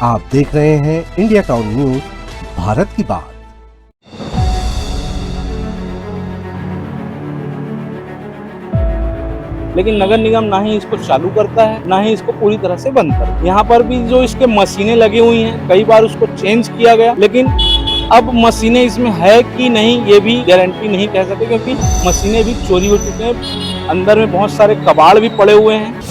आप देख रहे हैं इंडिया टाउन न्यूज, भारत की बात। लेकिन नगर निगम ना ही इसको चालू करता है, ना ही इसको पूरी तरह से बंद करता है। यहाँ पर भी जो इसके मशीनें लगी हुई हैं, कई बार उसको चेंज किया गया, लेकिन अब मशीनें इसमें है कि नहीं ये भी गारंटी नहीं कह सकते, क्योंकि मशीनें भी चोरी हो चुकी हैं। अंदर में बहुत सारे कबाड़ भी पड़े हुए हैं।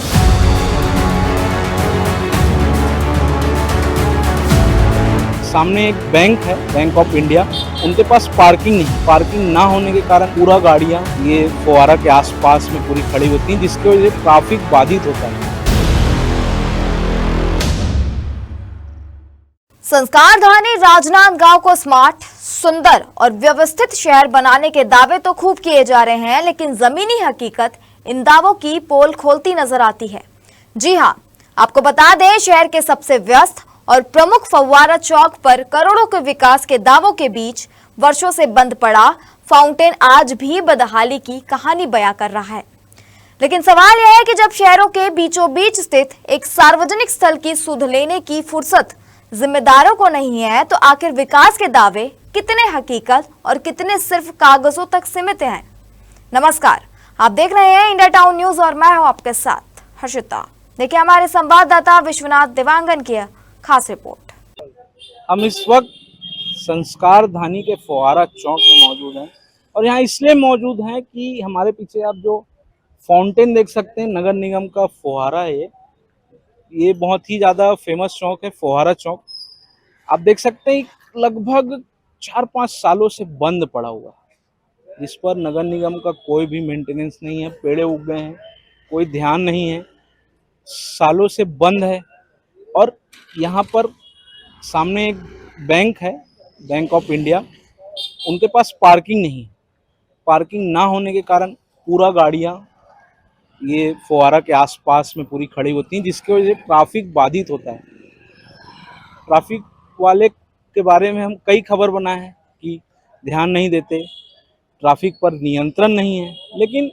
सामने एक बैंक है, बैंक ऑफ इंडिया, उनके पास पार्किंग नहीं। पार्किंग ना होने के कारण पूरा गाड़ियां ये फुहारा के आसपास में पूरी खड़ी होती हैं, जिसकी वजह से ट्रैफिक बाधित होता है। संस्कारधानी राजनांदगांव को स्मार्ट, सुंदर और व्यवस्थित शहर बनाने के दावे तो खूब किए जा रहे हैं, लेकिन जमीनी हकीकत इन दावों की पोल खोलती नजर आती है। जी हां, आपको बता दें, शहर के सबसे व्यस्त और प्रमुख फव्वारा चौक पर करोड़ों के विकास के दावों के बीच वर्षों से बंद पड़ा फाउंटेन आज भी बदहाली की कहानी बयां कर रहा है। लेकिन सवाल यह है कि जब शहरों के बीचों बीच स्थित एक सार्वजनिक स्थल की सुध लेने की फुर्सत जिम्मेदारों को नहीं है, तो आखिर विकास के दावे कितने हकीकत और कितने सिर्फ कागजों तक सीमित हैं। नमस्कार, आप देख रहे हैं इंडिया टाउन न्यूज और मैं हूं आपके साथ हर्षिता। देखिए हमारे संवाददाता विश्वनाथ देवांगन की खास रिपोर्ट। हम इस वक्त संस्कारधानी के फुहारा चौक में मौजूद हैं, और यहाँ इसलिए मौजूद हैं कि हमारे पीछे आप जो फाउंटेन देख सकते हैं, नगर निगम का फुहारा है। ये बहुत ही ज़्यादा फेमस चौक है, फुहारा चौक। आप देख सकते हैं लगभग 4-5 सालों से बंद पड़ा हुआ है, जिस पर नगर निगम का कोई भी मेंटेनेंस नहीं है। पेड़े उग गए हैं, कोई ध्यान नहीं है, सालों से बंद है। और यहाँ पर सामने एक बैंक है, बैंक ऑफ इंडिया, उनके पास पार्किंग नहीं। पार्किंग ना होने के कारण पूरा गाड़ियाँ ये फुहारा के आसपास में पूरी खड़ी होती हैं, जिसकी वजह से ट्रैफिक बाधित होता है। ट्रैफिक वाले के बारे में हम कई खबर बनाए हैं कि ध्यान नहीं देते, ट्रैफिक पर नियंत्रण नहीं है। लेकिन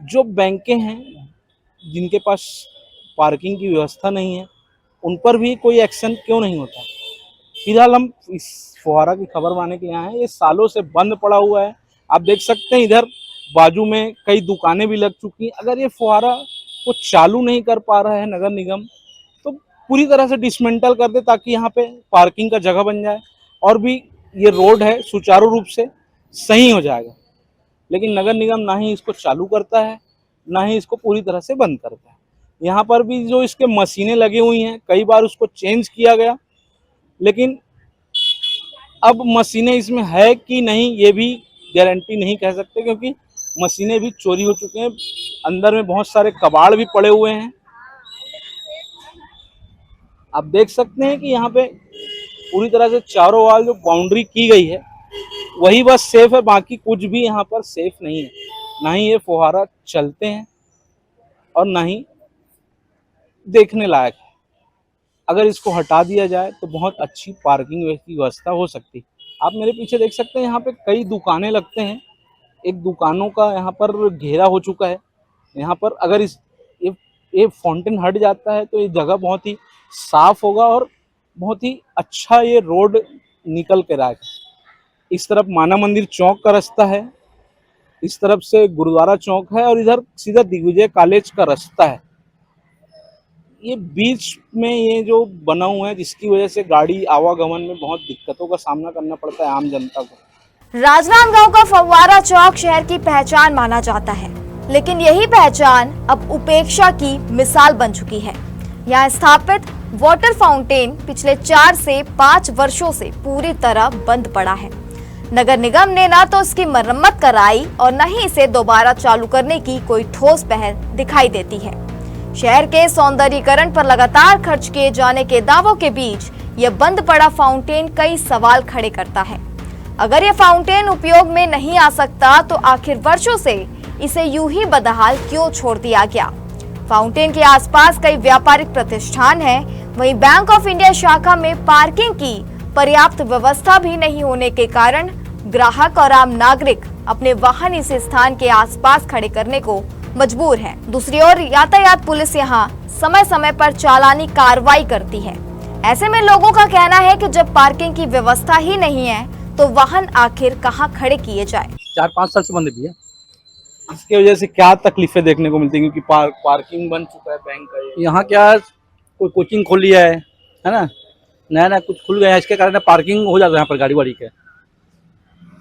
जो बैंकें हैं जिनके पास पार्किंग की व्यवस्था नहीं है, उन पर भी कोई एक्शन क्यों नहीं होता। फिलहाल हम इस फुहारा की खबर बनाने के लिए आए हैं। ये सालों से बंद पड़ा हुआ है। आप देख सकते हैं इधर बाजू में कई दुकानें भी लग चुकी हैं। अगर ये फुहारा को चालू नहीं कर पा रहा है नगर निगम, तो पूरी तरह से डिसमेंटल कर दे, ताकि यहाँ पे पार्किंग का जगह बन जाए और भी ये रोड है सुचारू रूप से सही हो जाएगा। लेकिन नगर निगम ना ही इसको चालू करता है, ना ही इसको पूरी तरह से बंद करता है। यहाँ पर भी जो इसके मशीनें लगी हुई हैं, कई बार उसको चेंज किया गया, लेकिन अब मशीनें इसमें है कि नहीं ये भी गारंटी नहीं कह सकते, क्योंकि मशीनें भी चोरी हो चुकी हैं। अंदर में बहुत सारे कबाड़ भी पड़े हुए हैं। आप देख सकते हैं कि यहाँ पे पूरी तरह से चारों वाल जो बाउंड्री की गई है वही बस सेफ है, बाकी कुछ भी यहाँ पर सेफ नहीं है। ना ही ये फुहारा चलते हैं और ना ही देखने लायक है। अगर इसको हटा दिया जाए तो बहुत अच्छी पार्किंग की व्यवस्था हो सकती है। आप मेरे पीछे देख सकते हैं, यहाँ पे कई दुकानें लगते हैं। एक दुकानों का यहाँ पर घेरा हो चुका है। यहाँ पर अगर ये फाउंटेन हट जाता है तो ये जगह बहुत ही साफ होगा और बहुत ही अच्छा ये रोड निकल कर आएगा। इस तरफ माना मंदिर चौक का रास्ता है, इस तरफ से गुरुद्वारा चौक है, और इधर सीधा दिग्विजय कॉलेज का रास्ता है। ये बीच में ये जो बना हुआ है, जिसकी वजह से गाड़ी आवागमन में बहुत दिक्कतों का सामना करना पड़ता है आम जनता को। राजनांदगांव का फव्वारा चौक शहर की पहचान माना जाता है, लेकिन यही पहचान अब उपेक्षा की मिसाल बन चुकी है। यहाँ स्थापित वाटर फाउंटेन पिछले 4 से 5 वर्षों से पूरी तरह बंद पड़ा है। नगर निगम ने न तो इसकी मरम्मत कराई और न ही इसे दोबारा चालू करने की कोई ठोस पहल दिखाई देती है। शहर के सौंदर्यीकरण पर लगातार खर्च किए जाने के दावों के बीच यह बंद पड़ा फाउंटेन कई सवाल खड़े करता है। अगर यह फाउंटेन उपयोग में नहीं आ सकता, तो आखिर वर्षों से इसे यूं ही बदहाल क्यों छोड़ दिया गया। फाउंटेन के आसपास कई व्यापारिक प्रतिष्ठान हैं, वहीं बैंक ऑफ इंडिया शाखा में पार्किंग की पर्याप्त व्यवस्था भी नहीं होने के कारण ग्राहक और आम नागरिक अपने वाहन इस स्थान के आसपास खड़े करने को मजबूर है। दूसरी ओर यातायात पुलिस यहाँ समय समय पर चालानी कार्रवाई करती है। ऐसे में लोगों का कहना है कि जब पार्किंग की व्यवस्था ही नहीं है तो वाहन आखिर कहां खड़े किए जाए। 4-5 साल से बंद है भैया। इसकी वजह से क्या तकलीफें देखने को मिलती है, क्योंकि पार्किंग बन चुका है बैंक का ये। यहाँ क्या कोई कोचिंग खोल लिया है ना, नया कुछ खुल गया है, इसके कारण पार्किंग हो जाता है यहाँ पर गाड़ी वाड़ी के।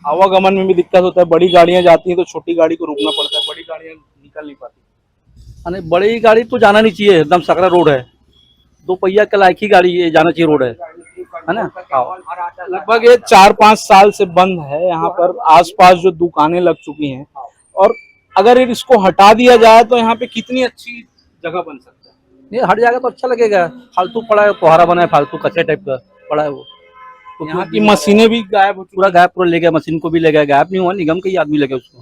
आवागमन में भी दिक्कत होता है, बड़ी गाड़ियां जाती हैं तो छोटी गाड़ी को रुकना पड़ता है, बड़ी गाड़ियां निकल नहीं पाती। अरे बड़ी गाड़ी तो जाना नहीं चाहिए, एकदम सकरा रोड है, 2 पहिया के लायक ही गाड़ी ये जाना चाहिए रोड है ना। लगभग ये 4-5 साल से बंद है। यहाँ पर आसपास जो दुकानें लग चुकी हैं, और अगर इसको हटा दिया जाए तो यहाँ पे कितनी अच्छी जगह बन सकता है। ये हट जाएगा तो अच्छा लगेगा। फालतू पड़ा है, कोहरा बना है, फालतू कच्चे टाइप का पड़ा है वो। तो यहाँ की मशीनें भी गायब हो चुकी पूरा गायब, पूरा ले गया, मशीन को भी ले गया। गायब नहीं हुआ, निगम के ही आदमी ले गया उसको।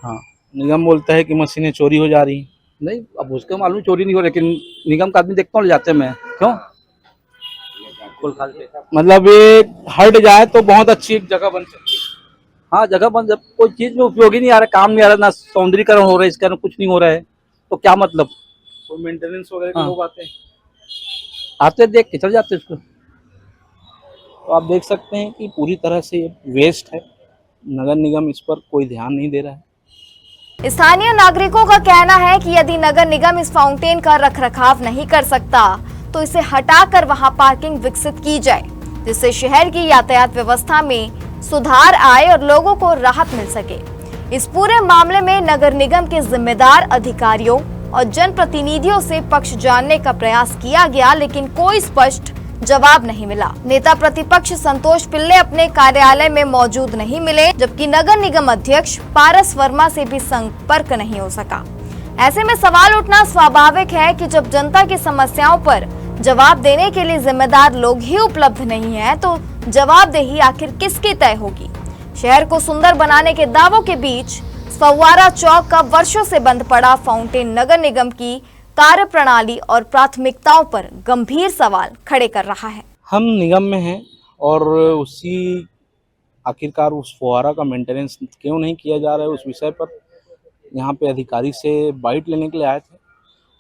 हाँ, निगम बोलता है कि मशीनें चोरी हो जा रही हैं। नहीं, अब उसको मालूम चोरी नहीं हो, लेकिन निगम का आदमी देखता हूँ ले जाते हैं। मैं क्यों खोल खाल के, मतलब ये हट जाए तो बहुत अच्छी एक जगह बन सकती है। हाँ जगह बंद, जब कोई चीज में उपयोगी नहीं आ रहा, काम नहीं आ रहा, ना सौंदर्यीकरण हो रहा है इसका, ना कुछ नहीं हो रहा है, तो क्या मतलब। कोई मेंटेनेंस वगैरह के हाँ। लोग आते हैं, आते देख के चल जाते इसको। तो आप देख सकते हैं कि पूरी तरह से ये वेस्ट है। नगर निगम इस पर कोई ध्यान नहीं दे रहा है। स्थानीय नागरिकों का कहना है कि यदि नगर निगम इस फाउंटेन का रखरखाव नहीं कर सकता तो इसे हटाकर वहां पार्किंग विकसित की जाए, जिससे शहर की यातायात व्यवस्था में सुधार आए और लोगों को राहत मिल सके। इस पूरे मामले में नगर निगम के जिम्मेदार अधिकारियों और जनप्रतिनिधियों से पक्ष जानने का प्रयास किया गया, लेकिन कोई स्पष्ट जवाब नहीं मिला। नेता प्रतिपक्ष संतोष पिल्ले अपने कार्यालय में मौजूद नहीं मिले, जबकि नगर निगम अध्यक्ष पारस वर्मा से भी संपर्क नहीं हो सका। ऐसे में सवाल उठना स्वाभाविक है कि जब जनता की समस्याओं पर जवाब देने के लिए जिम्मेदार लोग ही उपलब्ध नहीं है तो जवाबदेही आखिर किसकी तय होगी। शहर को सुंदर बनाने के दावों के बीच फव्वारा चौक का वर्षों से बंद पड़ा फाउंटेन नगर निगम की कार्यप्रणाली और प्राथमिकताओं पर गंभीर सवाल खड़े कर रहा है। हम निगम में हैं और उसी आखिरकार उस फुहारा का मेंटेनेंस क्यों नहीं किया जा रहा है, उस विषय पर यहाँ पे अधिकारी से बाइट लेने के लिए आए थे,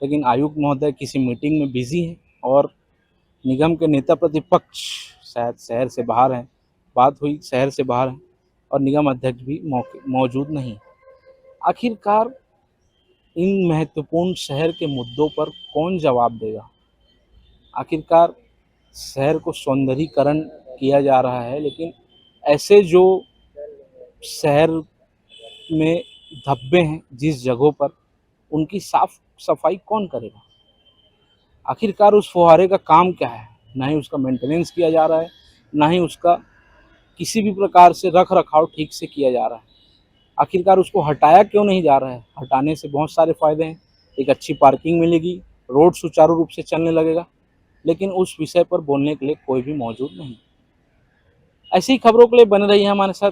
लेकिन आयुक्त महोदय किसी मीटिंग में बिजी हैं और निगम के नेता प्रतिपक्ष शायद शहर से बाहर हैं। बात हुई शहर से बाहर हैं और निगम अध्यक्ष भी मौजूद नहीं। आखिरकार इन महत्वपूर्ण शहर के मुद्दों पर कौन जवाब देगा। आखिरकार शहर को सौंदर्यीकरण किया जा रहा है, लेकिन ऐसे जो शहर में धब्बे हैं जिस जगहों पर, उनकी साफ सफाई कौन करेगा। आखिरकार उस फुहारे का काम क्या है। ना ही उसका मेंटेनेंस किया जा रहा है, ना ही उसका किसी भी प्रकार से रख रखाव ठीक से किया जा रहा है। आखिरकार उसको हटाया क्यों नहीं जा रहा है। हटाने से बहुत सारे फ़ायदे हैं, एक अच्छी पार्किंग मिलेगी, रोड सुचारू रूप से चलने लगेगा, लेकिन उस विषय पर बोलने के लिए कोई भी मौजूद नहीं। ऐसी खबरों के लिए बने रहिए हमारे साथ।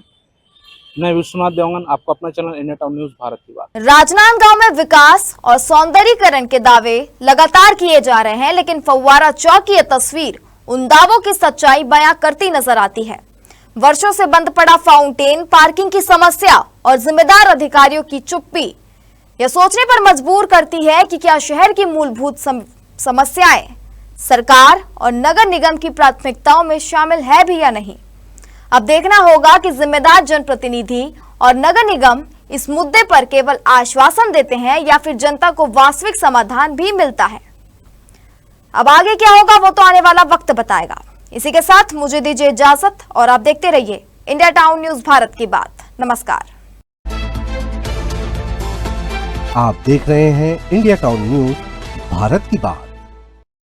मैं विश्वनाथ देवगन, आपका अपना channel India town news Bharat की बात। राजनांदगांव में विकास और सौंदर्यीकरण के दावे लगातार किए जा रहे हैं, लेकिन फव्वारा चौक की यह तस्वीर उन दावों की सच्चाई बयां करती नजर आती है। वर्षों से बंद पड़ा फाउंटेन, पार्किंग की समस्या और जिम्मेदार अधिकारियों की चुप्पी यह सोचने पर मजबूर करती है कि क्या शहर की मूलभूत समस्याएं सरकार और नगर निगम की प्राथमिकताओं में शामिल है भी या नहीं। अब देखना होगा कि जिम्मेदार जनप्रतिनिधि और नगर निगम इस मुद्दे पर केवल आश्वासन देते हैं या फिर जनता को वास्तविक समाधान भी मिलता है। अब आगे क्या होगा वो तो आने वाला वक्त बताएगा। इसी के साथ मुझे दीजिए इजाजत और आप देखते रहिए इंडिया टाउन न्यूज भारत की बात। नमस्कार। आप देख रहे हैं इंडिया टाउन न्यूज भारत की बात।